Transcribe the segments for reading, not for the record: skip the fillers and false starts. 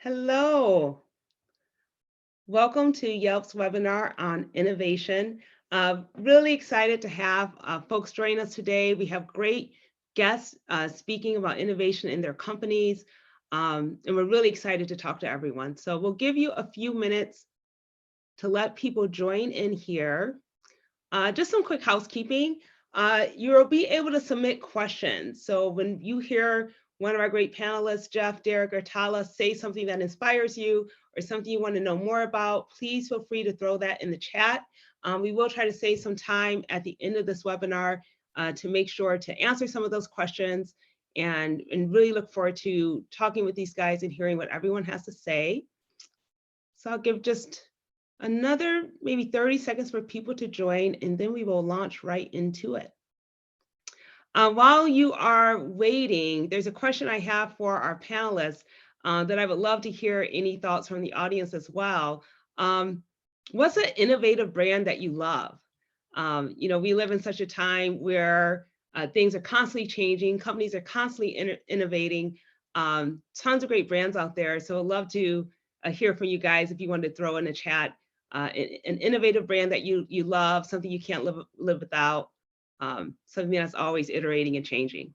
Hello. Welcome to Yelp's webinar on innovation. Really excited to have folks join us today. We have great guests speaking about innovation in their companies, and we're really excited to talk to everyone. So we'll give you a few minutes to let people join in here. Just some quick housekeeping. You'll be able to submit questions. So when you hear one of our great panelists, Jeff, Derek, or Tala, say something that inspires you or something you want to know more about, please feel free to throw that in the chat. We will try to save some time at the end of this webinar to make sure to answer some of those questions and really look forward to talking with these guys and hearing what everyone has to say. So I'll give just another maybe 30 seconds for people to join, and then we will launch right into it. While you are waiting, there's a question I have for our panelists that I would love to hear any thoughts from the audience as well. What's an innovative brand that you love? We live in such a time where things are constantly changing, companies are constantly innovating, tons of great brands out there. So I'd love to hear from you guys if you want to throw in the chat an innovative brand that you love, something you can't live without, something that's always iterating and changing.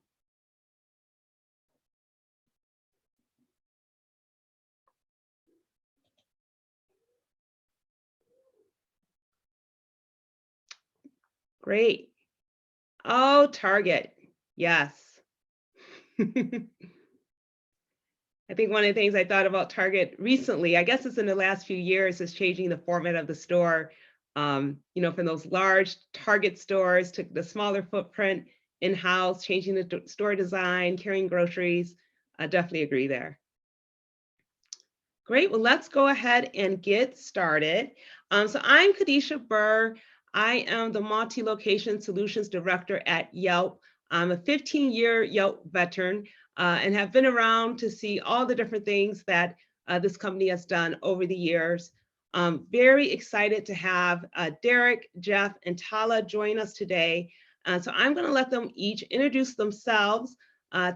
Great. Oh, Target. Yes. I think one of the things I thought about Target recently, I guess it's in the last few years, is changing the format of the store. From those large Target stores to the smaller footprint in-house, changing the store design, carrying groceries. I definitely agree there. Great, well, let's go ahead and get started. So I'm Khadisha Burr. I am the Multi-Location Solutions Director at Yelp. I'm a 15-year Yelp veteran and have been around to see all the different things that this company has done over the years. Very excited to have Derek, Jeff, and Tala join us today. So I'm going to let them each introduce themselves,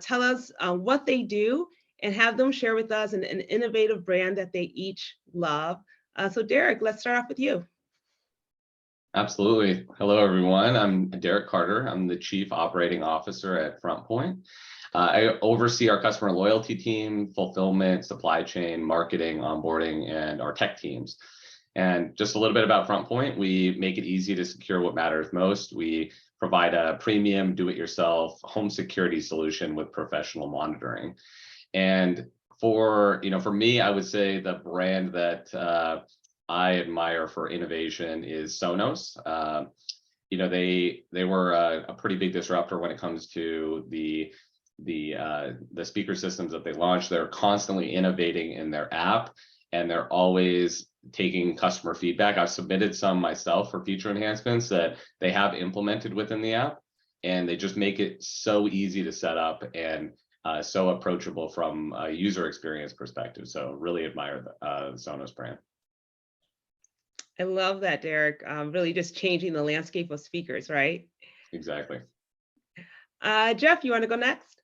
tell us what they do, and have them share with us an innovative brand that they each love. So Derek, let's start off with you. Absolutely. Hello, everyone. I'm Derek Carter. I'm the Chief Operating Officer at Frontpoint. I oversee our customer loyalty team, fulfillment, supply chain, marketing, onboarding, and our tech teams. And just a little bit about Frontpoint, we make it easy to secure what matters most. We provide a premium do-it-yourself home security solution with professional monitoring. And for me, I would say the brand that I admire for innovation is Sonos. They were a pretty big disruptor when it comes to the speaker systems that they launched. They're constantly innovating in their app, and they're always taking customer feedback. I've submitted some myself for feature enhancements that they have implemented within the app, and they just make it so easy to set up and so approachable from a user experience perspective. So really admire the Sonos brand. I love that, Derek. Really just changing the landscape of speakers, right? Exactly. Jeff, you want to go next?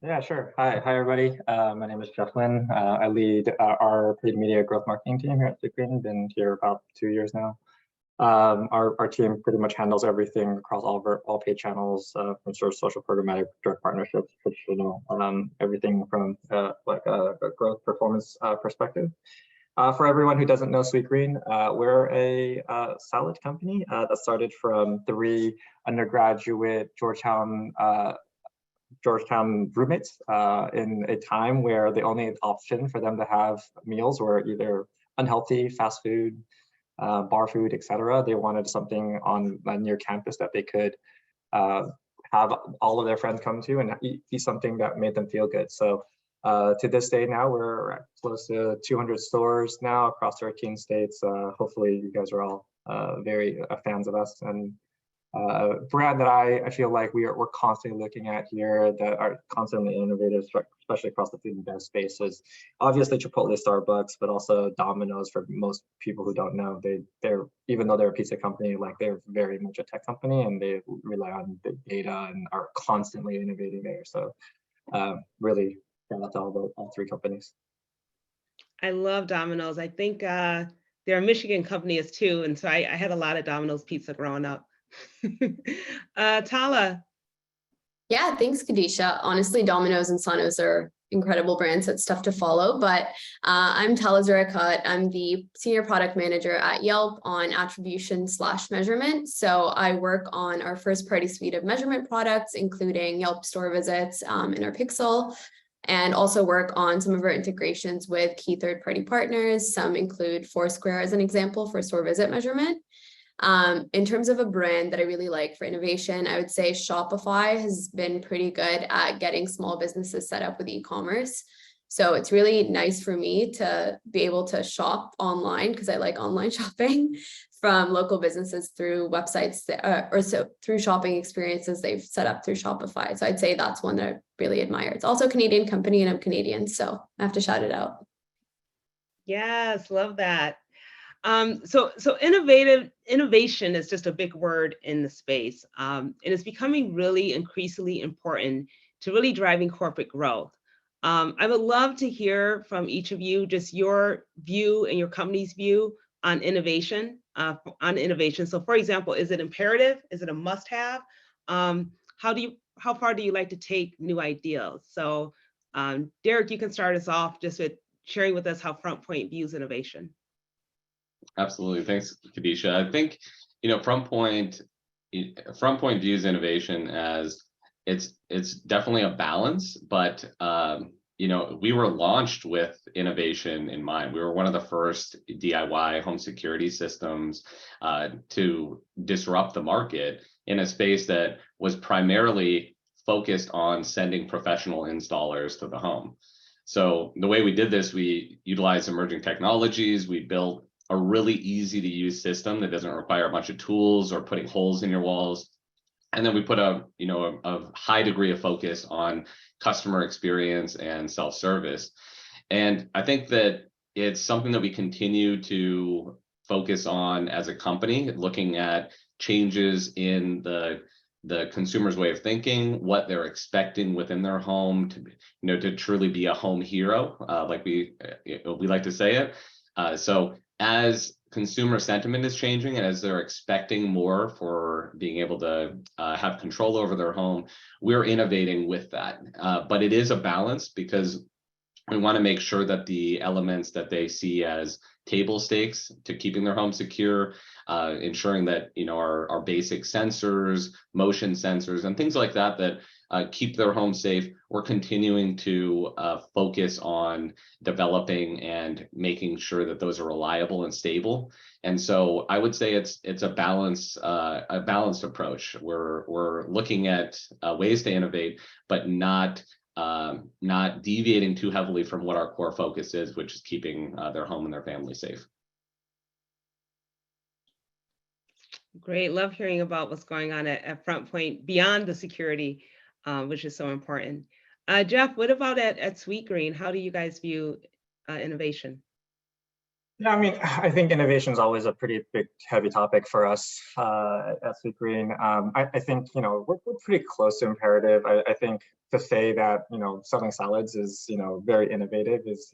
Yeah, sure. Hi, everybody. My name is Jeff Lynn. I lead our paid media growth marketing team here at sweetgreen. Been here about 2 years now. Our team pretty much handles everything across all paid channels, from sort of social programmatic, direct partnerships, traditional, everything from like a growth performance perspective. For everyone who doesn't know Sweetgreen, we're a salad company that started from 3 undergraduate Georgetown roommates in a time where the only option for them to have meals were either unhealthy fast food, bar food, etc. They wanted something on near campus that they could have all of their friends come to and eat something that made them feel good. So to this day now, we're at close to 200 stores now across 13 states. Hopefully you guys are all very fans of us, and brand that I feel like we're constantly looking at here that are constantly innovative, especially across the food and beverage space, is obviously Chipotle, Starbucks, but also Domino's. For most people who don't know, they're even though they're a pizza company, like they're very much a tech company, and they rely on big data and are constantly innovating there. So really shout out to all 3 companies. I love Domino's. I think they're a Michigan company as too, and so I had a lot of Domino's pizza growing up. Tala. Yeah, thanks, Kadisha. Honestly, Domino's and Sonos are incredible brands. That's tough to follow, but I'm Tala Zurakat. I'm the senior product manager at Yelp on attribution/measurement. So I work on our first party suite of measurement products, including Yelp store visits in our Pixel, and also work on some of our integrations with key third-party partners. Some include Foursquare as an example for store visit measurement. In terms of a brand that I really like for innovation, I would say Shopify has been pretty good at getting small businesses set up with e-commerce. So it's really nice for me to be able to shop online because I like online shopping from local businesses through websites through shopping experiences they've set up through Shopify. So I'd say that's one that I really admire. It's also a Canadian company and I'm Canadian, so I have to shout it out. Yes, love that. So innovation is just a big word in the space, and it's becoming really increasingly important to really driving corporate growth. I would love to hear from each of you just your view and your company's view on innovation. So, for example, is it imperative? Is it a must-have? How far do you like to take new ideas? So, Derek, you can start us off just with sharing with us how Frontpoint views innovation. Absolutely. Thanks, Kadisha. I think, Frontpoint views innovation as it's definitely a balance, but we were launched with innovation in mind. We were one of the first DIY home security systems to disrupt the market in a space that was primarily focused on sending professional installers to the home. So the way we did this, we utilized emerging technologies. We built a really easy to use system that doesn't require a bunch of tools or putting holes in your walls. And then we put a high degree of focus on customer experience and self-service. And I think that it's something that we continue to focus on as a company, looking at changes in the consumer's way of thinking, what they're expecting within their home to truly be a home hero, like we like to say it. So as consumer sentiment is changing and as they're expecting more for being able to have control over their home, we're innovating with that. But it is a balance because we want to make sure that the elements that they see as table stakes to keeping their home secure, ensuring that our basic sensors, motion sensors, and things like that keep their home safe. We're continuing to focus on developing and making sure that those are reliable and stable. And so I would say it's a balanced approach. We're looking at ways to innovate, but not deviating too heavily from what our core focus is, which is keeping their home and their family safe. Great, love hearing about what's going on at Frontpoint beyond the security, which is so important. Jeff, what about at Sweetgreen? How do you guys view innovation? Yeah, I mean, I think innovation is always a pretty big, heavy topic for us at Sweetgreen. I think, we're pretty close to imperative. I think to say that, selling salads is, very innovative is,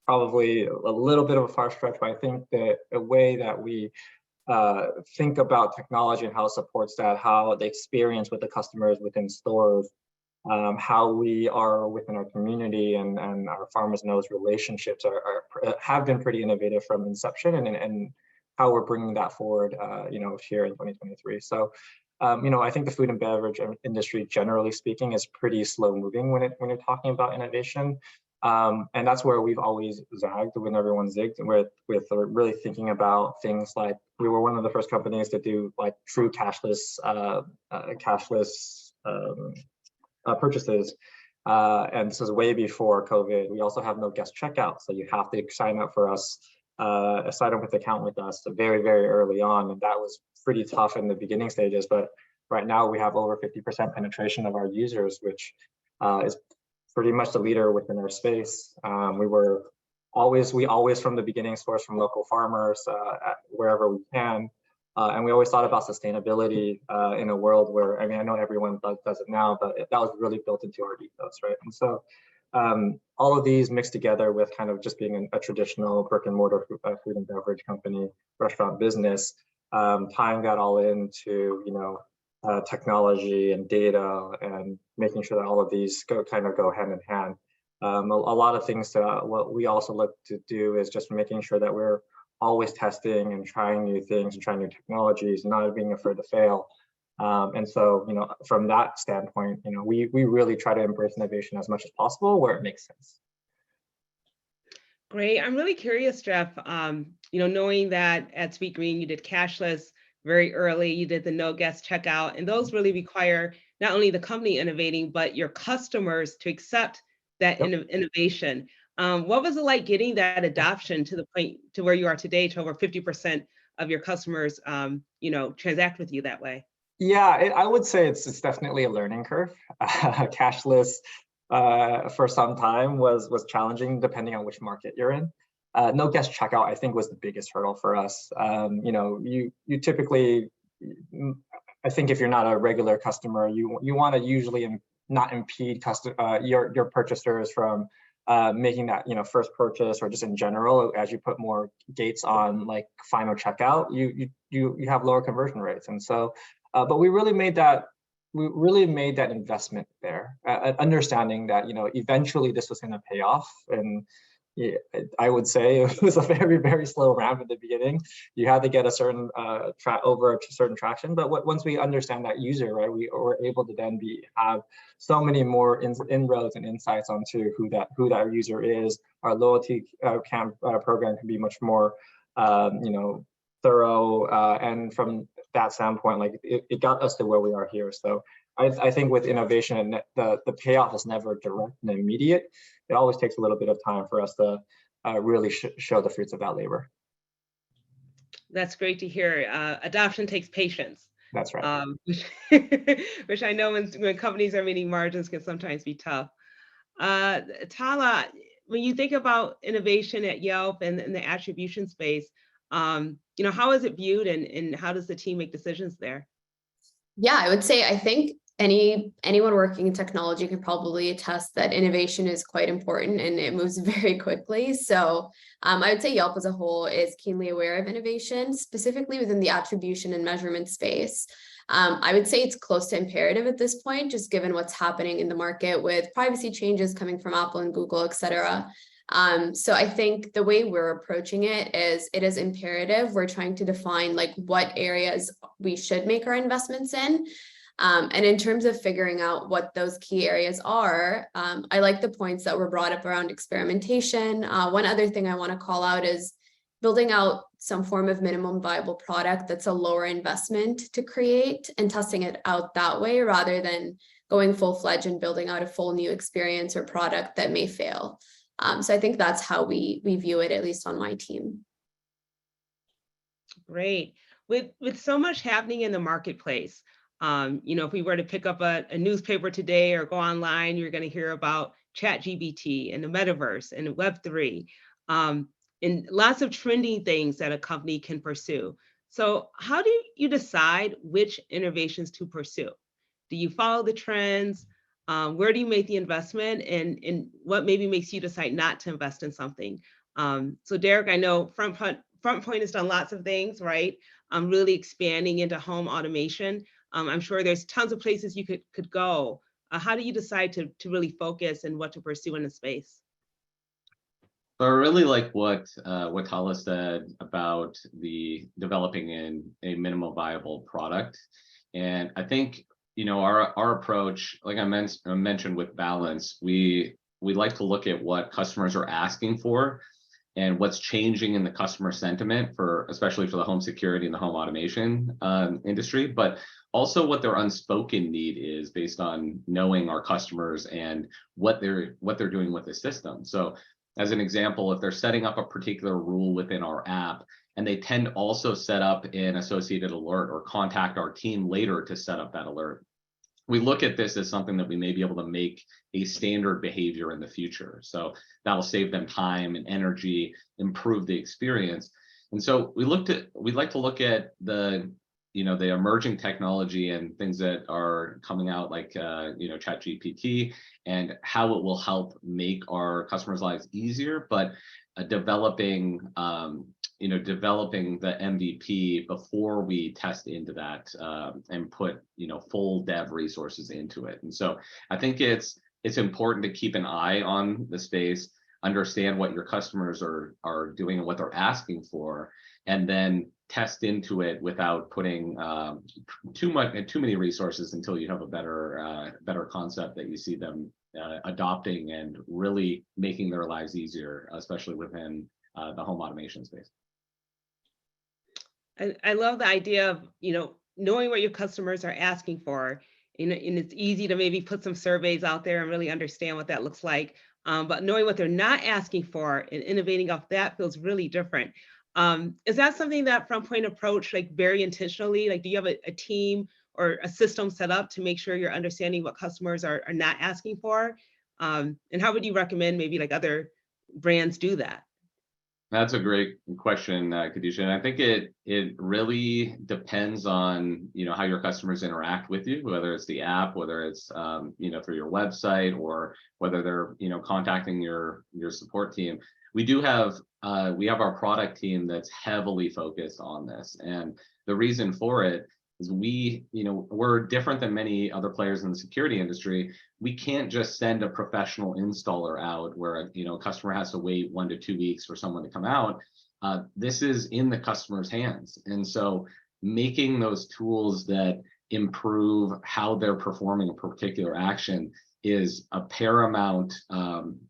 probably a little bit of a far stretch, but I think that the way that we think about technology and how it supports that, how the experience with the customers within stores, how we are within our community and our farmers knows relationships have been pretty innovative from inception, and how we're bringing that forward, here in 2023. So, I think the food and beverage industry, generally speaking, is pretty slow moving when you're talking about innovation. And that's where we've always zagged when everyone zigged with really thinking about things like we were one of the first companies to do like true cashless purchases. And this is way before COVID. We also have no guest checkout. So you have to sign up for us, sign up with the account with us very, very early on. And that was pretty tough in the beginning stages. But right now we have over 50% penetration of our users, which is pretty much the leader within our space. We always from the beginning source from local farmers wherever we can. And we always thought about sustainability in a world where, I know everyone does it now, but that was really built into our ethos, right? And so all of these mixed together with kind of just being a traditional brick and mortar food and beverage company, restaurant business, tying that all into, technology and data and making sure that all of these go hand in hand. A lot of things that what we also look to do is just making sure that we're always testing and trying new things and trying new technologies, not being afraid to fail. And so, from that standpoint, we really try to embrace innovation as much as possible where it makes sense. Great. I'm really curious, Jeff, knowing that at Sweetgreen you did cashless very early, you did the no guest checkout, and those really require not only the company innovating, but your customers to accept that innovation. What was it like getting that adoption to the point to where you are today, to over 50% of your customers, transact with you that way? Yeah, I would say it's definitely a learning curve. Cashless for some time was challenging depending on which market you're in. No guest checkout, I think, was the biggest hurdle for us. You typically, I think if you're not a regular customer, you want to usually not impede your purchasers from making that first purchase, or just in general, as you put more gates on like final checkout, you have lower conversion rates. And so, but we really made that investment there, understanding that eventually this was going to pay off. And I would say it was a very, very slow ramp at the beginning. You had to get a certain over a certain traction, but once we understand that user, right, we were able to then have so many more inroads and insights onto who that user is. Our loyalty program can be much more, thorough, and from that standpoint, like it got us to where we are here. So I think with innovation, the payoff is never direct and immediate. It always takes a little bit of time for us to really show the fruits of that labor. That's great to hear. Adoption takes patience. That's right. Which I know when companies are meeting margins can sometimes be tough. Tala, when you think about innovation at Yelp and in the attribution space, how is it viewed, and how does the team make decisions there? Yeah, I would say I think anyone working in technology can probably attest that innovation is quite important and it moves very quickly. So I would say Yelp as a whole is keenly aware of innovation, specifically within the attribution and measurement space. I would say it's close to imperative at this point, just given what's happening in the market with privacy changes coming from Apple and Google, et cetera. So I think the way we're approaching it is imperative. We're trying to define like what areas we should make our investments in. And in terms of figuring out what those key areas are, I like the points that were brought up around experimentation. One other thing I want to call out is building out some form of minimum viable product that's a lower investment to create and testing it out that way, rather than going full-fledged and building out a full new experience or product that may fail. So I think that's how we view it, at least on my team. Great. With so much happening in the marketplace, if we were to pick up a newspaper today or go online, you're going to hear about ChatGPT and the metaverse and Web3, and lots of trending things that a company can pursue. So how do you decide which innovations to pursue? Do you follow the trends? Where do you make the investment, and what maybe makes you decide not to invest in something? So Derek, I know Frontpoint has done lots of things, right? Really expanding into home automation. I'm sure there's tons of places you could go. How do you decide to really focus and what to pursue in the space? So I really like what Tala said about the developing in a minimum viable product. And I think, our approach, like I mentioned with balance, we like to look at what customers are asking for and what's changing in the customer sentiment, especially for the home security and the home automation industry, but also what their unspoken need is based on knowing our customers and what they're doing with the system. So as an example, if they're setting up a particular rule within our app, and they tend to also set up an associated alert or contact our team later to set up that alert, we look at this as something that we may be able to make a standard behavior in the future. So that'll save them time and energy, improve the experience. And so we like to look at the the emerging technology and things that are coming out like ChatGPT, and how it will help make our customers' lives easier, but developing the MVP before we test into that and put full dev resources into it. And so I think it's important to keep an eye on the space, understand what your customers are doing and what they're asking for, and then test into it without putting too many resources until you have a better concept that you see them adopting and really making their lives easier, especially within the home automation space. I love the idea of, knowing what your customers are asking for, and it's easy to maybe put some surveys out there and really understand what that looks like. But knowing what they're not asking for and innovating off that feels really different. Is that something that Frontpoint approach like very intentionally? Like, do you have a team or a system set up to make sure you're understanding what customers are not asking for? And how would you recommend maybe like other brands do that? That's a great question, Kadisha. And I think it really depends on how your customers interact with you, whether it's the app, whether it's through your website, or whether they're contacting your support team. We have our product team that's heavily focused on this, and the reason for it is we're different than many other players in the security industry. We can't just send a professional installer out where a customer has to wait 1 to 2 weeks for someone to come out. This is in the customer's hands, and so making those tools that improve how they're performing a particular action is a paramount,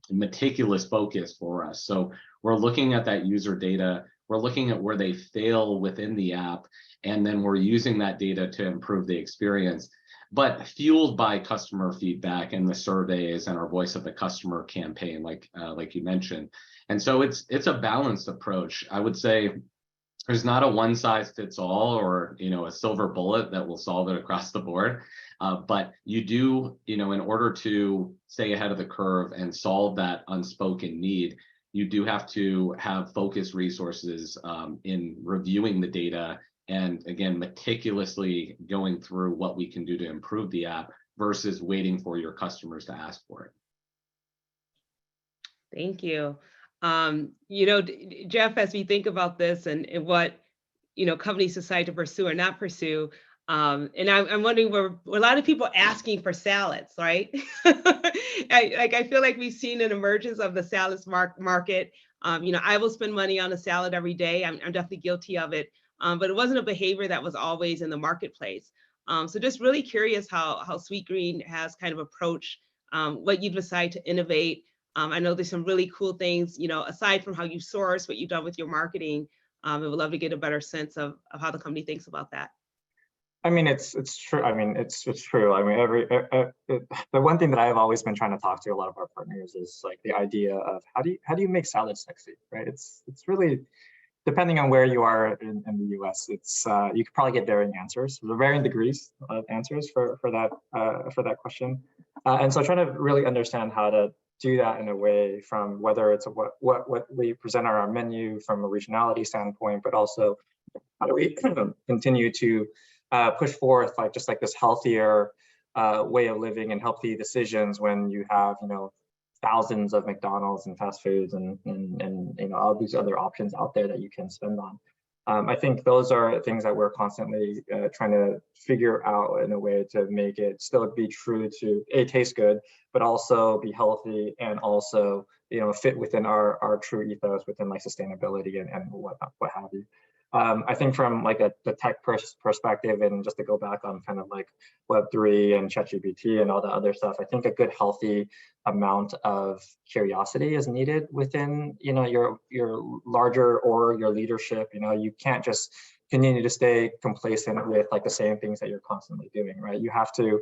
meticulous focus for us. So we're looking at that user data, we're looking at where they fail within the app, and then we're using that data to improve the experience, but fueled by customer feedback and the surveys and our Voice of the Customer campaign, like you mentioned. And so it's a balanced approach. I would say there's not a one size fits all or a silver bullet that will solve it across the board. But you do, in order to stay ahead of the curve and solve that unspoken need, you do have to have focused resources in reviewing the data and, again, meticulously going through what we can do to improve the app versus waiting for your customers to ask for it. Thank you. Jeff, as we think about this and what companies decide to pursue or not pursue, and I'm wondering, were a lot of people asking for salads, right? I feel like we've seen an emergence of the salads market. I will spend money on a salad every day. I'm definitely guilty of it, but it wasn't a behavior that was always in the marketplace. So just really curious how Sweetgreen has kind of approached what you decide to innovate. I know there's some really cool things, aside from how you source, what you've done with your marketing. I would love to get a better sense of how the company thinks about that. I mean, it's true. I mean, it's true. I mean, the one thing that I've always been trying to talk to a lot of our partners is like the idea of how do you make salad sexy, right? It's really, depending on where you are in the U.S., it's you could probably get varying answers, varying degrees of answers for that question, and so trying to really understand how to do that in a way from whether it's what we present on our menu from a regionality standpoint, but also how do we continue to push forth just like this healthier way of living and healthy decisions when you have thousands of McDonald's and fast foods and all these other options out there that you can spend on. I think those are things that we're constantly trying to figure out in a way to make it still be true to taste good, but also be healthy and also fit within our true ethos within like sustainability and what have you. I think from like the tech perspective, and just to go back on kind of like Web3 and ChatGPT and all the other stuff, I think a good healthy amount of curiosity is needed within your larger or your leadership. You can't just continue to stay complacent with like the same things that you're constantly doing, right? You have to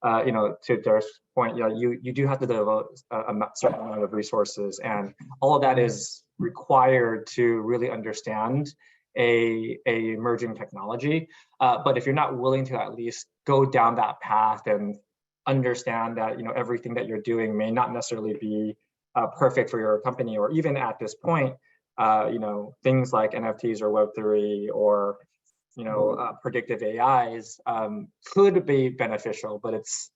to Derek's point, you do have to devote a certain amount of resources, and all of that is required to really understand a emerging technology. But if you're not willing to at least go down that path and understand that everything that you're doing may not necessarily be perfect for your company, or even at this point, things like NFTs or Web3 or predictive AIs could be beneficial, but it's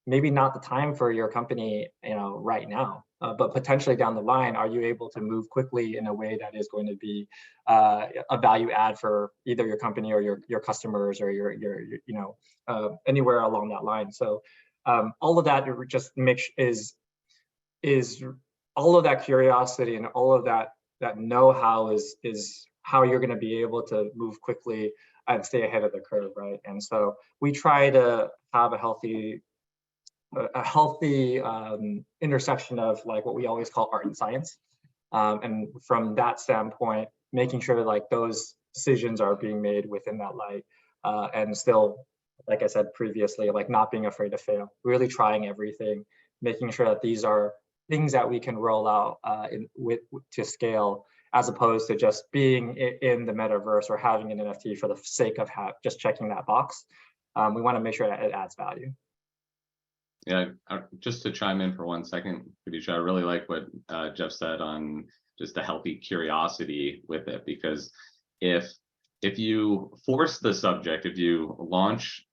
maybe not the time for your company, right now. But potentially down the line, are you able to move quickly in a way that is going to be a value add for either your company or your customers or your anywhere along that line? So all of that just is all of that curiosity and all of that know-how is how you're going to be able to move quickly and stay ahead of the curve, right? And so we try to have a healthy intersection of like what we always call art and science, and from that standpoint, making sure that like those decisions are being made within that light, and still, like I said previously, like not being afraid to fail, really trying everything, making sure that these are things that we can roll out to scale, as opposed to just being in the metaverse or having an NFT for the sake of just checking that box. We want to make sure that it adds value. Yeah, just to chime in for 1 second, Khadisha, I really like what Jeff said on just a healthy curiosity with it, because if you force the subject, if you launch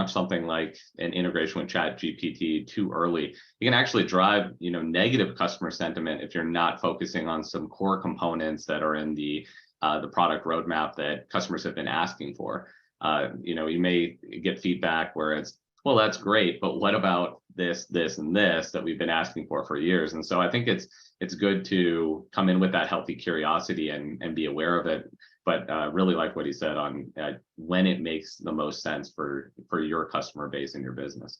something like an integration with ChatGPT too early, you can actually drive negative customer sentiment if you're not focusing on some core components that are in the product roadmap that customers have been asking for. You may get feedback where it's, well, that's great, but what about this, and this that we've been asking for years? And so I think it's good to come in with that healthy curiosity and be aware of it. But really like what he said on when it makes the most sense for your customer base and your business.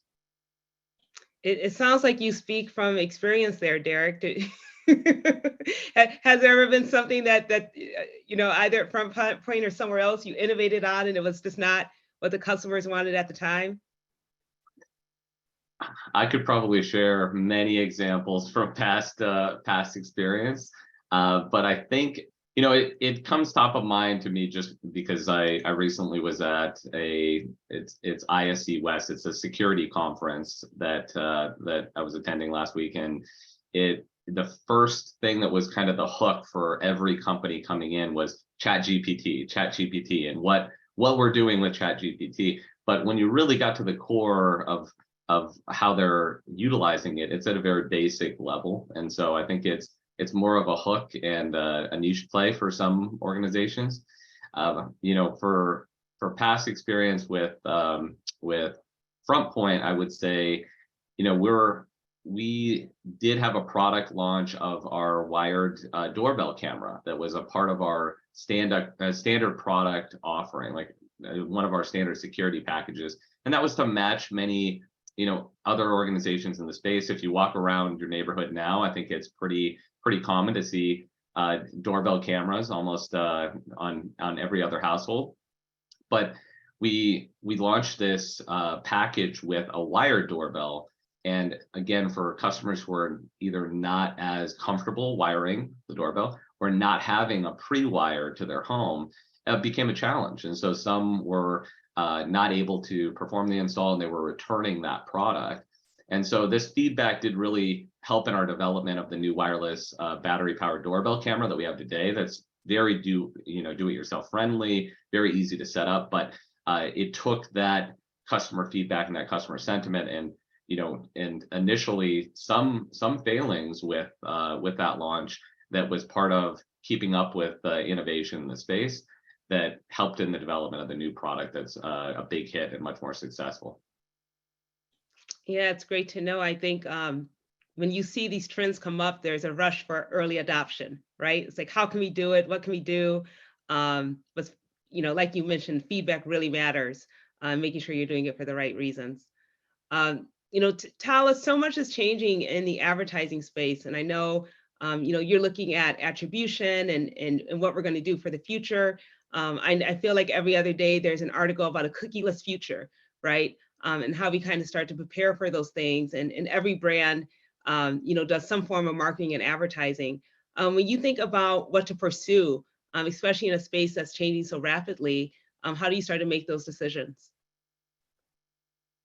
It sounds like you speak from experience there, Derek. Has there ever been something that either at Frontpoint or somewhere else you innovated on and it was just not what the customers wanted at the time? I could probably share many examples from past experience, but I think it comes top of mind to me just because I recently was at it's ISC West. It's a security conference that I was attending last week, and the first thing that was kind of the hook for every company coming in was ChatGPT, and what we're doing with ChatGPT. But when you really got to the core of how they're utilizing it, it's at a very basic level. And so I think it's more of a hook and a niche play for some organizations. For past experience with Frontpoint, I would say, we did have a product launch of our wired doorbell camera that was a part of our standard product offering, like one of our standard security packages, and that was to match many other organizations in the space. If you walk around your neighborhood now, I think it's pretty common to see doorbell cameras almost on every other household. But we launched this package with a wired doorbell, and again, for customers who are either not as comfortable wiring the doorbell or not having a pre-wire to their home, it became a challenge. And so some were not able to perform the install, and they were returning that product. And so this feedback did really help in our development of the new wireless battery-powered doorbell camera that we have today. That's very do-it-yourself friendly, very easy to set up. But it took that customer feedback and that customer sentiment, and initially some failings with that launch that was part of keeping up with innovation in the space that helped in the development of the new product that's a big hit and much more successful. Yeah, it's great to know. I think when you see these trends come up, there's a rush for early adoption, right? It's like, how can we do it? What can we do? But like you mentioned, feedback really matters. Making sure you're doing it for the right reasons. Talis, so much is changing in the advertising space, and I know you're looking at attribution and what we're going to do for the future. I feel like every other day there's an article about a cookieless future, right? And how we kind of start to prepare for those things. And every brand, does some form of marketing and advertising. When you think about what to pursue, especially in a space that's changing so rapidly, how do you start to make those decisions?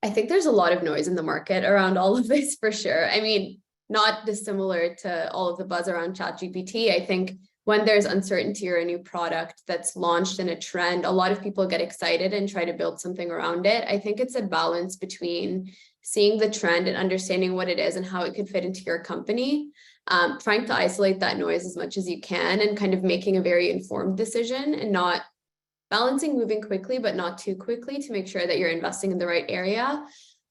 I think there's a lot of noise in the market around all of this, for sure. I mean, not dissimilar to all of the buzz around ChatGPT. I think when there's uncertainty or a new product that's launched in a trend, a lot of people get excited and try to build something around it. I think it's a balance between seeing the trend and understanding what it is and how it could fit into your company, trying to isolate that noise as much as you can and kind of making a very informed decision and not balancing moving quickly, but not too quickly to make sure that you're investing in the right area.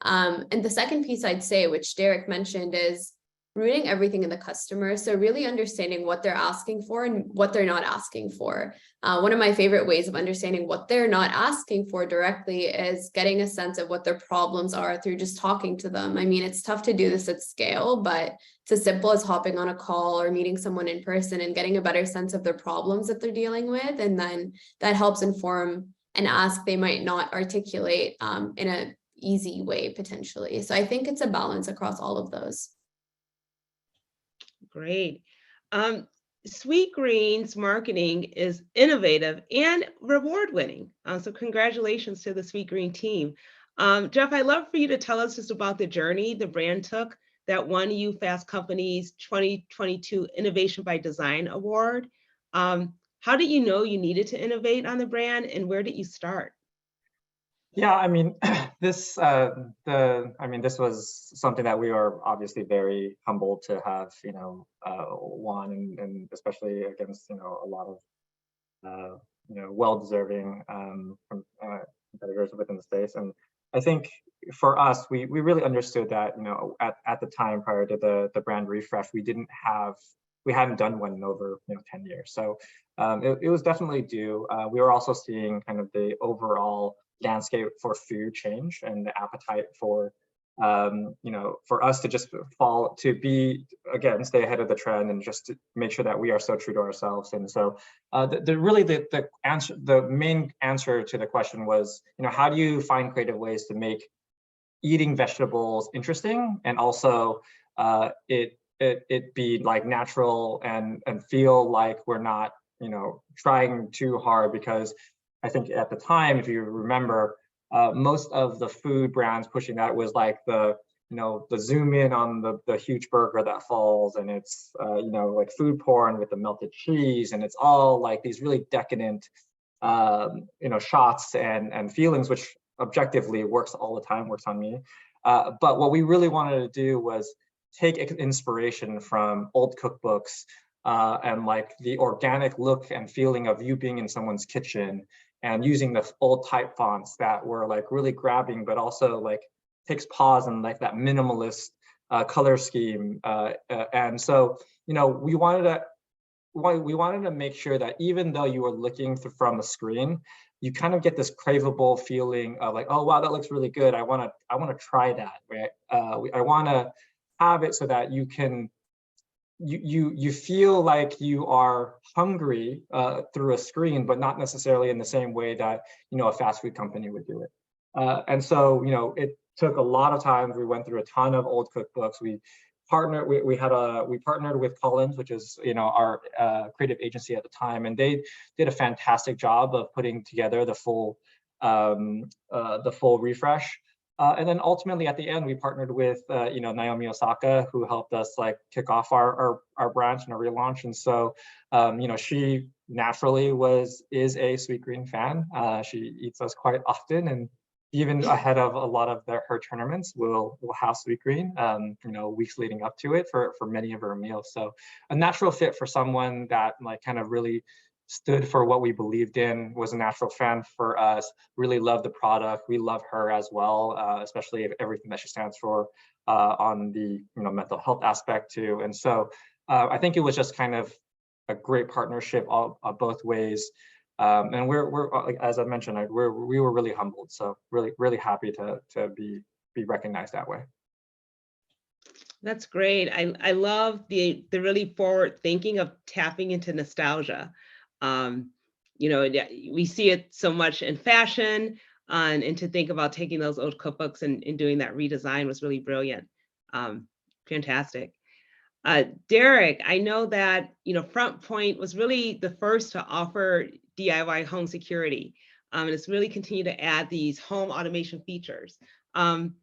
And the second piece I'd say, which Derek mentioned, is rooting everything in the customer. So really understanding what they're asking for and what they're not asking for. One of my favorite ways of understanding what they're not asking for directly is getting a sense of what their problems are through just talking to them. I mean, it's tough to do this at scale, but it's as simple as hopping on a call or meeting someone in person and getting a better sense of their problems that they're dealing with. And then that helps inform an ask they might not articulate in an easy way potentially. So I think it's a balance across all of those. Great. Sweetgreen's marketing is innovative and reward winning. So congratulations to the Sweetgreen team. Jeff, I'd love for you to tell us just about the journey the brand took that won you Fast Company's 2022 Innovation by Design Award. How did you know you needed to innovate on the brand, and where did you start? Yeah, I mean, this was something that we are obviously very humbled to have, won, and especially against, a lot of, well-deserving competitors within the space. And I think for us, we really understood that, at the time prior to the brand refresh, we hadn't done one in over 10 years. So it was definitely due. We were also seeing kind of the overall landscape for food change and the appetite for for us to just stay ahead of the trend and just to make sure that we are so true to ourselves. And so the main answer to the question was, how do you find creative ways to make eating vegetables interesting, and also it be like natural and feel like we're not trying too hard. Because I think at the time, if you remember, most of the food brands pushing that was like the zoom in on the huge burger that falls, and it's like food porn with the melted cheese, and it's all like these really decadent shots and feelings, which objectively works all the time, works on me. But what we really wanted to do was take inspiration from old cookbooks and like the organic look and feeling of you being in someone's kitchen, and using the old type fonts that were like really grabbing, but also like takes pause and like that minimalist color scheme. And so, we wanted to make sure that even though you were looking from a screen, you kind of get this craveable feeling of like, oh wow, that looks really good. I want to try that. Right? I want to have it so that you can. You feel like you are hungry through a screen, but not necessarily in the same way that a fast food company would do it. And so it took a lot of time. We went through a ton of old cookbooks. We partnered with Collins, which is our creative agency at the time, and they did a fantastic job of putting together the full refresh. And then ultimately at the end, we partnered with Naomi Osaka, who helped us like kick off our branch and a relaunch. And so she naturally is a Sweetgreen fan. She eats us quite often, and even ahead of a lot of her tournaments, we'll have Sweetgreen weeks leading up to it for many of her meals. So a natural fit for someone that like kind of really stood for what we believed in, was a natural fan for us, really loved the product. We love her as well, especially everything that she stands for on the mental health aspect too. And so I think it was just kind of a great partnership both ways. And we're as I mentioned, we were really humbled. So really happy to be recognized that way. That's great. I love the really forward thinking of tapping into nostalgia. We see it so much in fashion, and to think about taking those old cookbooks and doing that redesign was really brilliant. Fantastic. Derek, I know that Frontpoint was really the first to offer DIY home security, and it's really continued to add these home automation features. And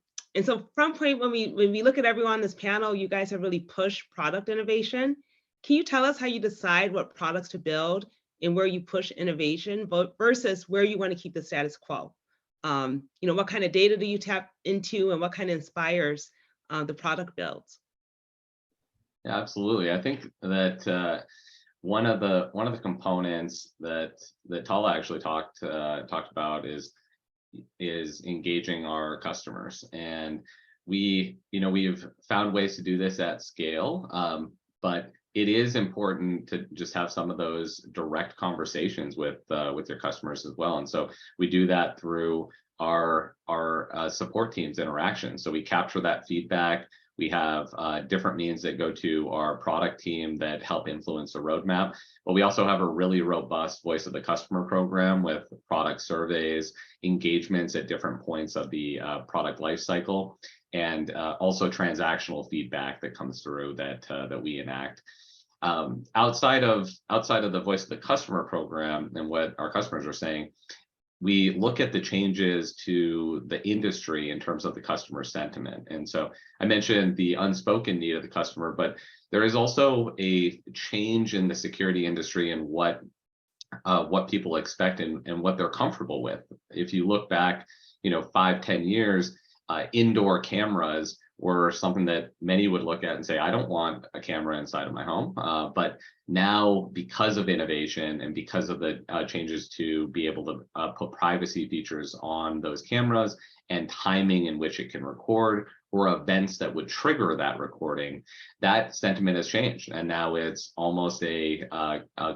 so Frontpoint, when we look at everyone on this panel, you guys have really pushed product innovation Can you tell us how you decide what products to build and where you push innovation versus where you want to keep the status quo? What kind of data do you tap into and what kind of inspires the product builds? Yeah, absolutely. I think that one of the components that Tala actually talked about is engaging our customers, and we've found ways to do this at scale, but it is important to just have some of those direct conversations with your customers as well. And so we do that through our support teams interaction. So we capture that feedback. We have different means that go to our product team that help influence the roadmap. But we also have a really robust voice of the customer program with product surveys, engagements at different points of the product lifecycle, and also transactional feedback that comes through that we enact. Outside of the voice of the customer program and what our customers are saying, we look at the changes to the industry in terms of the customer sentiment. And so I mentioned the unspoken need of the customer, but there is also a change in the security industry and what people expect and what they're comfortable with. If you look back, 5-10 years, indoor cameras were something that many would look at and say, I don't want a camera inside of my home. But now, because of innovation and because of the changes to be able to put privacy features on those cameras and timing in which it can record, or events that would trigger that recording, that sentiment has changed. And now it's almost a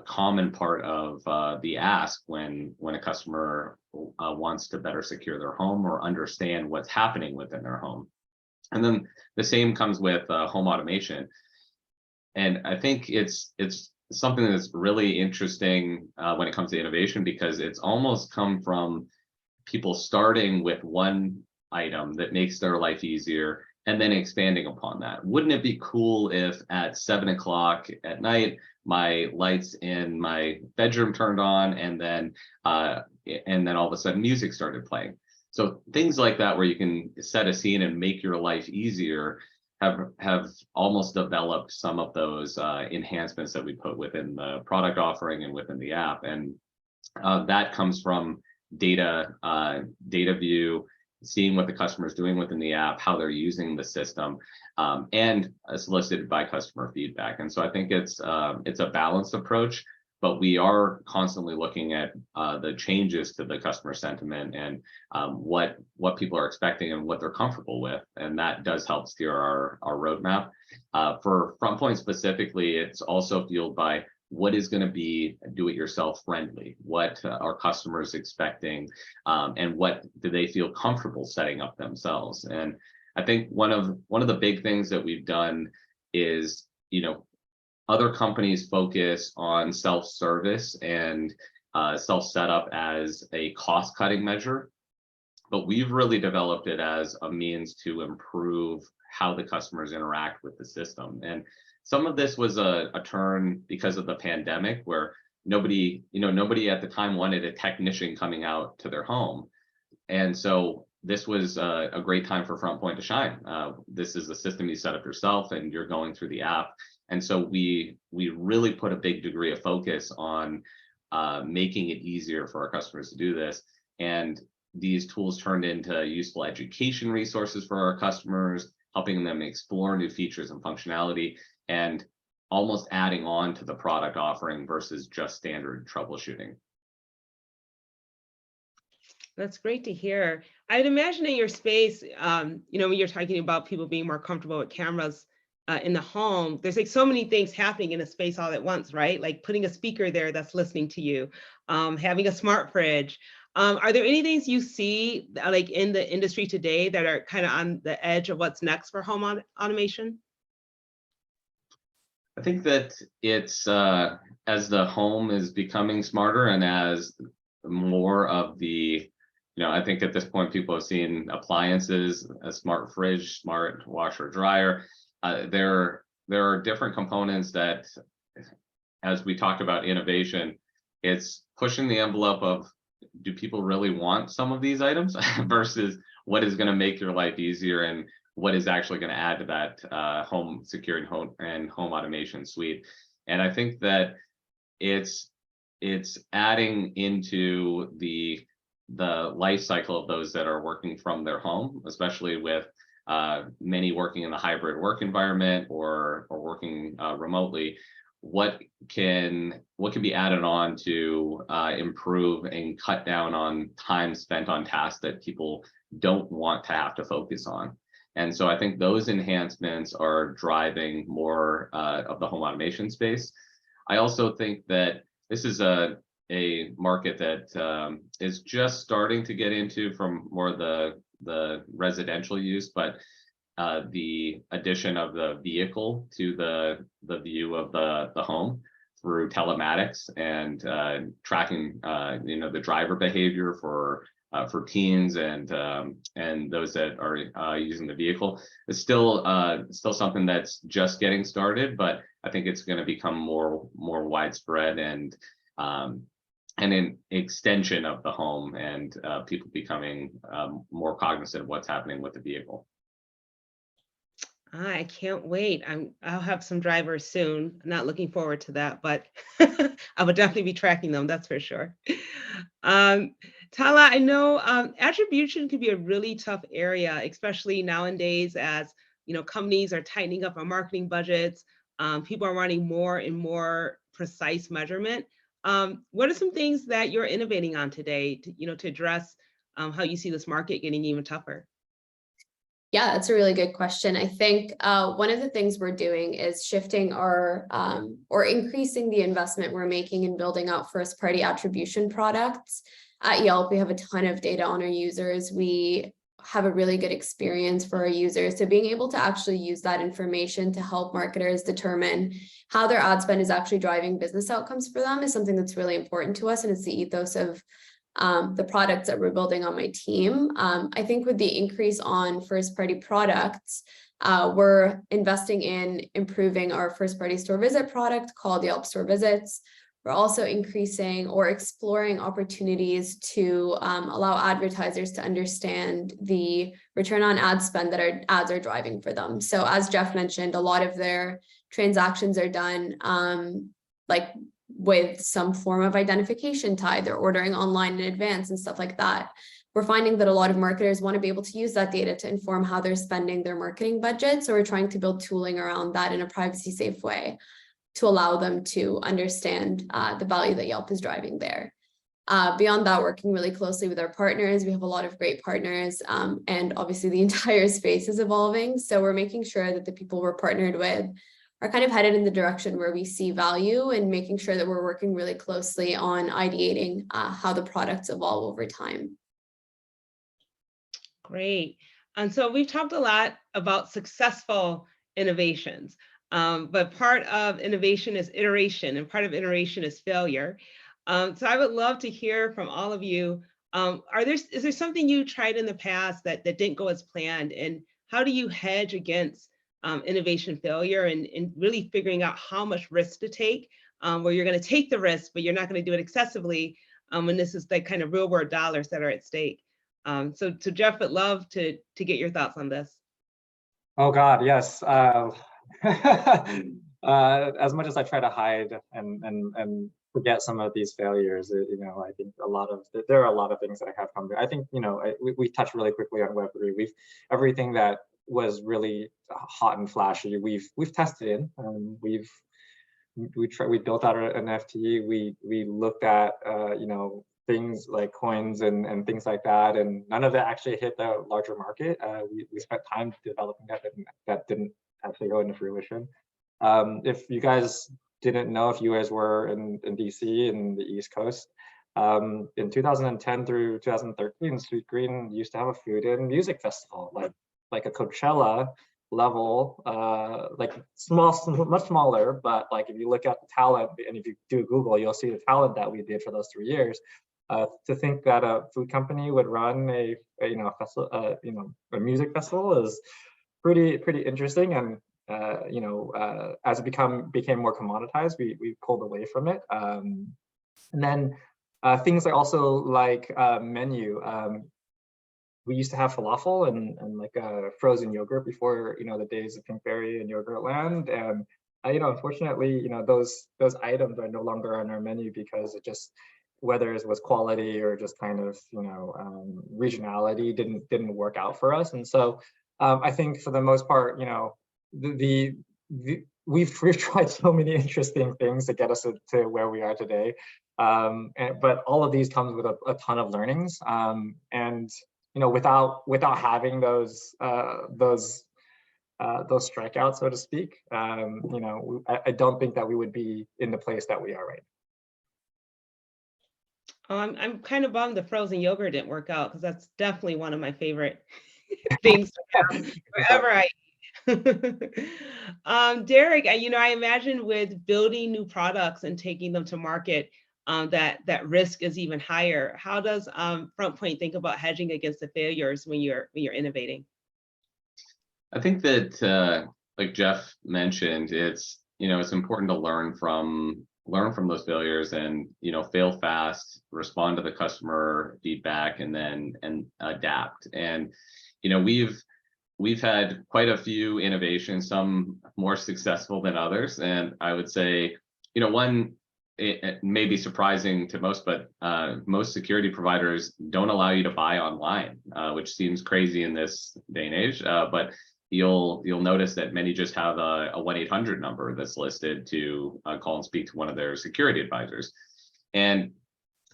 common part of the ask when a customer wants to better secure their home or understand what's happening within their home. And then the same comes with home automation. And I think it's something that's really interesting when it comes to innovation, because it's almost come from people starting with one item that makes their life easier and then expanding upon that. Wouldn't it be cool if at 7 o'clock at night, my lights in my bedroom turned on and then all of a sudden music started playing? So things like that, where you can set a scene and make your life easier, have almost developed some of those enhancements that we put within the product offering and within the app. And that comes from data view, seeing what the customer is doing within the app, how they're using the system, and solicited by customer feedback. And so I think it's a balanced approach, but we are constantly looking at the changes to the customer sentiment and what people are expecting and what they're comfortable with, and that does help steer our roadmap. For Frontpoint specifically, it's also fueled by what is going to be do-it-yourself friendly, what are customers expecting, and what do they feel comfortable setting up themselves. And I think one of the big things that we've done is, other companies focus on self-service and self-setup as a cost-cutting measure, but we've really developed it as a means to improve how the customers interact with the system. And some of this was a turn because of the pandemic, where nobody at the time wanted a technician coming out to their home. And so this was a great time for Frontpoint to shine. This is a system you set up yourself and you're going through the app. And so we really put a big degree of focus on making it easier for our customers to do this. And these tools turned into useful education resources for our customers, helping them explore new features and functionality, and almost adding on to the product offering versus just standard troubleshooting. That's great to hear. I'd imagine in your space, when you're talking about people being more comfortable with cameras in the home, there's like so many things happening in a space all at once, right? Like putting a speaker there that's listening to you, having a smart fridge. Are there any things you see like in the industry today that are kind of on the edge of what's next for home automation? I think that it's as the home is becoming smarter and as more of the, I think at this point people have seen appliances, a smart fridge, smart washer, dryer. There are different components that, as we talk about innovation, it's pushing the envelope of, do people really want some of these items versus what is going to make your life easier and what is actually going to add to that home security and home automation suite. And I think that it's adding into the life cycle of those that are working from their home, especially with many working in the hybrid work environment or working remotely. What can be added on to improve and cut down on time spent on tasks that people don't want to have to focus on? And so I think those enhancements are driving more of the home automation space. I also think that this is a market that is just starting to get into from more the residential use, but the addition of the vehicle to the view of the home through telematics and tracking the driver behavior for teens and those that are using the vehicle is still something that's just getting started, but I think it's going to become more widespread and an extension of the home and people becoming more cognizant of what's happening with the vehicle. I can't wait. I'll have some drivers soon. I'm not looking forward to that, but I would definitely be tracking them, that's for sure. Tala, I know attribution can be a really tough area, especially nowadays as companies are tightening up on marketing budgets. People are wanting more and more precise measurement. What are some things that you're innovating on today to address how you see this market getting even tougher? Yeah, that's a really good question. I think one of the things we're doing is shifting our or increasing the investment we're making in building out first-party attribution products. At Yelp, we have a ton of data on our users. We have a really good experience for our users. So being able to actually use that information to help marketers determine how their ad spend is actually driving business outcomes for them is something that's really important to us. And it's the ethos of the products that we're building on my team. I think with the increase on first-party products, we're investing in improving our first-party store visit product called Yelp Store Visits. We're also increasing or exploring opportunities to allow advertisers to understand the return on ad spend that our ads are driving for them. So as Jeff mentioned, a lot of their transactions are done with some form of identification tied. They're ordering online in advance and stuff like that. We're finding that a lot of marketers want to be able to use that data to inform how they're spending their marketing budget. So we're trying to build tooling around that in a privacy safe way to allow them to understand the value that Yelp is driving there. Beyond that, working really closely with our partners. We have a lot of great partners, and obviously the entire space is evolving. So we're making sure that the people we're partnered with are kind of headed in the direction where we see value and making sure that we're working really closely on ideating how the products evolve over time. Great. And so we've talked a lot about successful innovations, but part of innovation is iteration and part of iteration is failure. So I would love to hear from all of you. Is there something you tried in the past that didn't go as planned, and how do you hedge against innovation failure and really figuring out how much risk to take, where you're going to take the risk, but you're not going to do it excessively when this is the kind of real world dollars that are at stake. So Jeff, would love to get your thoughts on this. Oh God, yes. As much as I try to hide and forget some of these failures, I think there are a lot of things that I have come to. I think we touched really quickly on Web3. Everything that was really hot and flashy, we've tested in. We built out an NFT. We looked at things like coins and things like that, and none of it actually hit the larger market. We spent time developing that didn't actually go into fruition. If you guys didn't know, if you guys were in DC in the East Coast, in 2010 through 2013, Sweetgreen used to have a food and music festival, like a Coachella level, like much smaller, but like if you look at the talent and if you do Google, you'll see the talent that we did for those 3 years. To think that a food company would run a festival, a music festival is pretty interesting. And as it became more commoditized, we pulled away from it. And then things like also like menu. We used to have falafel and like frozen yogurt before the days of Pinkberry and Yogurtland, and Unfortunately, those items are no longer on our menu because it just, whether it was quality or just kind of regionality, didn't work out for us. And so I think for the most part, we've tried so many interesting things to get us to where we are today, but all of these comes with a ton of learnings, and without having those strikeouts, so to speak, I don't think that we would be in the place that we are right now. I'm kind of bummed the frozen yogurt didn't work out, because that's definitely one of my favorite things to have wherever I Derek, I imagine with building new products and taking them to market, that risk is even higher. How does Frontpoint think about hedging against the failures when you're innovating? I think that, like Jeff mentioned, it's important to learn from those failures and fail fast, respond to the customer feedback, and then adapt. And we've had quite a few innovations, some more successful than others. And I would say, one, it may be surprising to most, but most security providers don't allow you to buy online, which seems crazy in this day and age. But you'll notice that many just have a 1-800 number that's listed to call and speak to one of their security advisors. And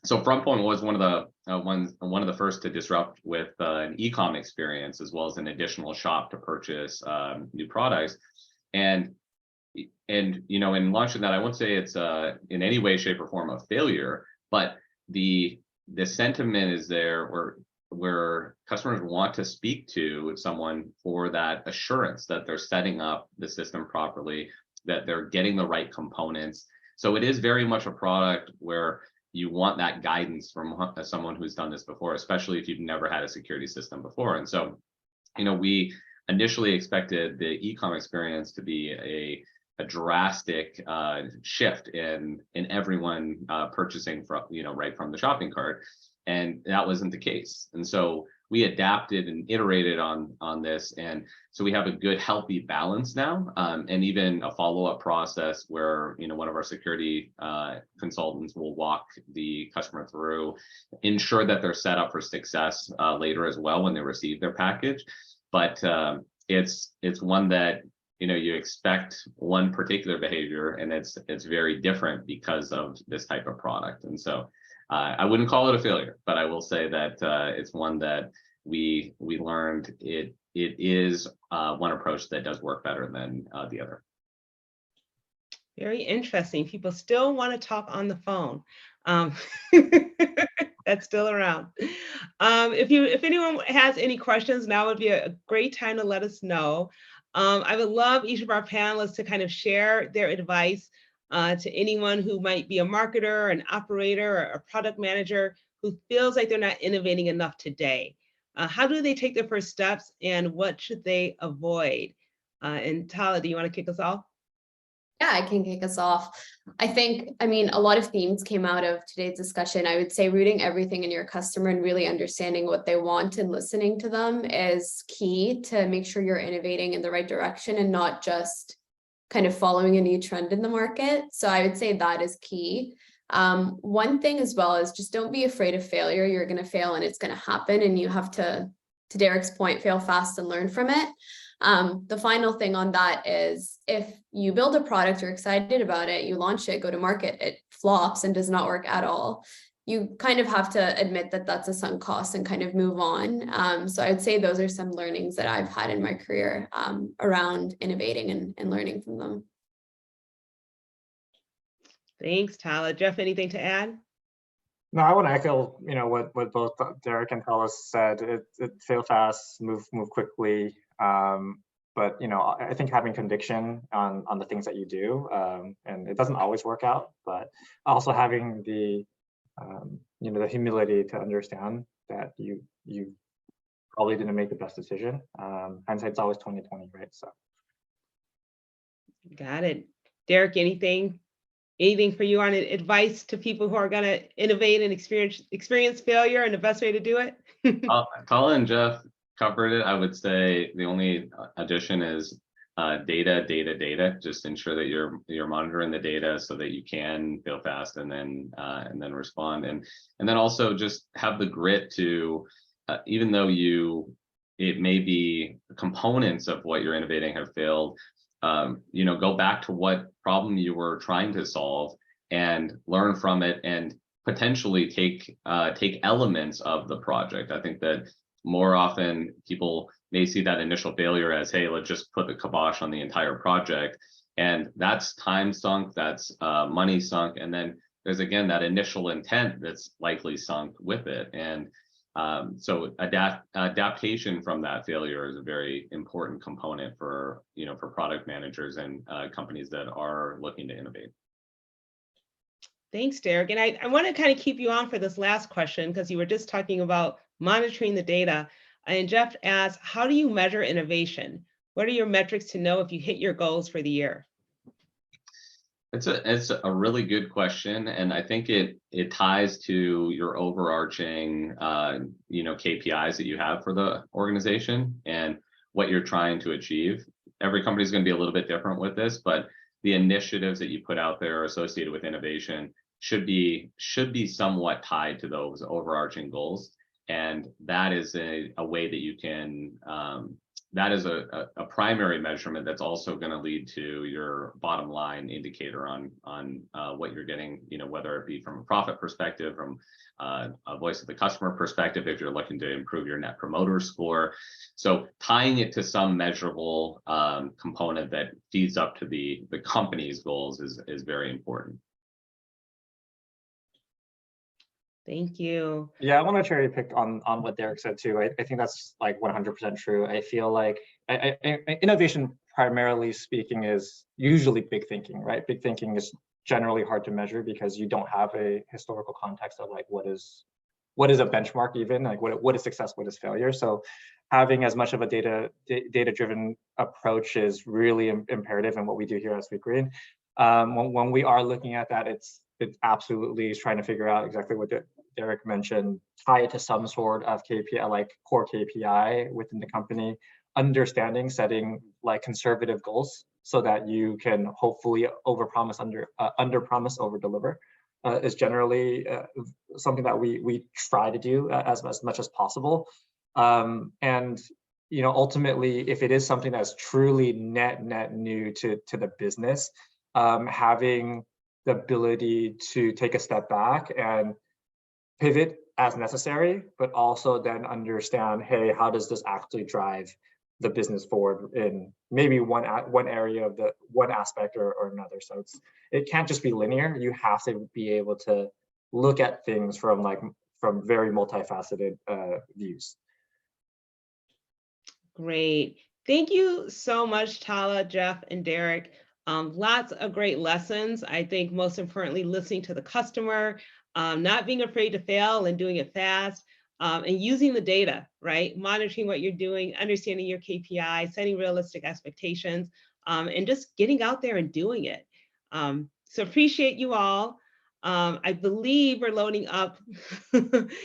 so Frontpoint was one of the first to disrupt with an e-com experience, as well as an additional shop to purchase new products. And in launching that, I won't say it's in any way, shape, or form a failure, but the sentiment is there where customers want to speak to someone for that assurance that they're setting up the system properly, that they're getting the right components. So it is very much a product where you want that guidance from someone who's done this before, especially if you've never had a security system before. And so, we initially expected the e-com experience to be a drastic shift in everyone purchasing from right from the shopping cart, and that wasn't the case. And so we adapted and iterated on this, and so we have a good, healthy balance now, and even a follow-up process where one of our security consultants will walk the customer through, ensure that they're set up for success later as well when they receive their package. But it's one that you expect one particular behavior, and it's very different because of this type of product. And so I wouldn't call it a failure, but I will say that it's one that we learned it is one approach that does work better than the other. Very interesting. People still want to talk on the phone. That's still around. If anyone has any questions, now would be a great time to let us know. I would love each of our panelists to kind of share their advice to anyone who might be a marketer, an operator, or a product manager who feels like they're not innovating enough today. How do they take their first steps, and what should they avoid? And Tala, do you want to kick us off? Yeah, I can kick us off. I mean, a lot of themes came out of today's discussion. I would say rooting everything in your customer and really understanding what they want and listening to them is key to make sure you're innovating in the right direction and not just kind of following a new trend in the market. So I would say that is key. One thing as well is just don't be afraid of failure. You're going to fail and it's going to happen, and you have to Derek's point, fail fast and learn from it. The final thing on that is if you build a product, you're excited about it, you launch it, go to market, it flops and does not work at all. You kind of have to admit that that's a sunk cost and kind of move on. So I'd say those are some learnings that I've had in my career around innovating and learning from them. Thanks, Tala. Jeff, anything to add? No, I want to echo, what both Derek and Tala said. It fail fast, move quickly. But I think having conviction on the things that you do, and it doesn't always work out, but also having the the humility to understand that you probably didn't make the best decision. Hindsight's always 20/20, right? So. Got it. Derek, anything for you on advice to people who are going to innovate and experience failure and the best way to do it? Tala and Jeff covered it. I would say the only addition is data. Just ensure that you're monitoring the data so that you can fail fast and then respond. And then also just have the grit to, even though it may be components of what you're innovating have failed, go back to what problem you were trying to solve and learn from it, and potentially take elements of the project. I think that more often people may see that initial failure as, hey, let's just put the kibosh on the entire project. And that's time sunk, that's money sunk. And then there's, again, that initial intent that's likely sunk with it. And so adaptation from that failure is a very important component for product managers and companies that are looking to innovate. Thanks, Derek. And I want to kind of keep you on for this last question, because you were just talking about monitoring the data. And Jeff asked, how do you measure innovation? What are your metrics to know if you hit your goals for the year? It's a really good question, and I think it ties to your overarching KPIs that you have for the organization and what you're trying to achieve. Every company is going to be a little bit different with this, but the initiatives that you put out there associated with innovation should be somewhat tied to those overarching goals. And that is a way that you can, that is a primary measurement that's also going to lead to your bottom line indicator on what you're getting, whether it be from a profit perspective, from a voice of the customer perspective, if you're looking to improve your net promoter score. So tying it to some measurable component that feeds up to the company's goals is very important. Thank you. Yeah, I want to cherry pick on what Derek said too. I think that's like 100% true. I feel like innovation, primarily speaking, is usually big thinking, right? Big thinking is generally hard to measure because you don't have a historical context of like what is a benchmark, even like what is success, what is failure. So having as much of a data-driven approach is really imperative in what we do here at Sweetgreen. When we are looking at that, it's absolutely is trying to figure out exactly what Derek mentioned, tie it to some sort of KPI, like core KPI within the company, understanding, setting like conservative goals so that you can hopefully overpromise, underpromise, overdeliver. Is generally something that we try to do as much as possible. And ultimately, if it is something that's truly net new to the business, having the ability to take a step back and pivot as necessary, but also then understand, hey, how does this actually drive the business forward in maybe one area of the one aspect or another. So it can't just be linear. You have to be able to look at things from very multifaceted views. Great. Thank you so much, Tala, Jeff, and Derek. Lots of great lessons. I think most importantly, listening to the customer, not being afraid to fail and doing it fast. And using the data, right? Monitoring what you're doing, understanding your KPI, setting realistic expectations, and just getting out there and doing it. So appreciate you all. I believe we're loading up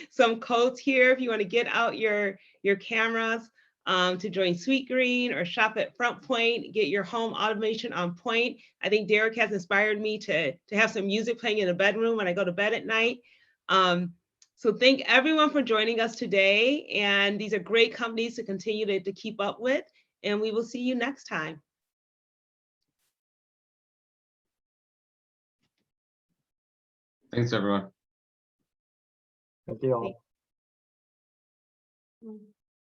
some codes here if you want to get out your cameras to join Sweetgreen or shop at Frontpoint, get your home automation on point. I think Derek has inspired me to have some music playing in the bedroom when I go to bed at night. So thank everyone for joining us today. And these are great companies to continue to keep up with. And we will see you next time. Thanks, everyone. Thank you all.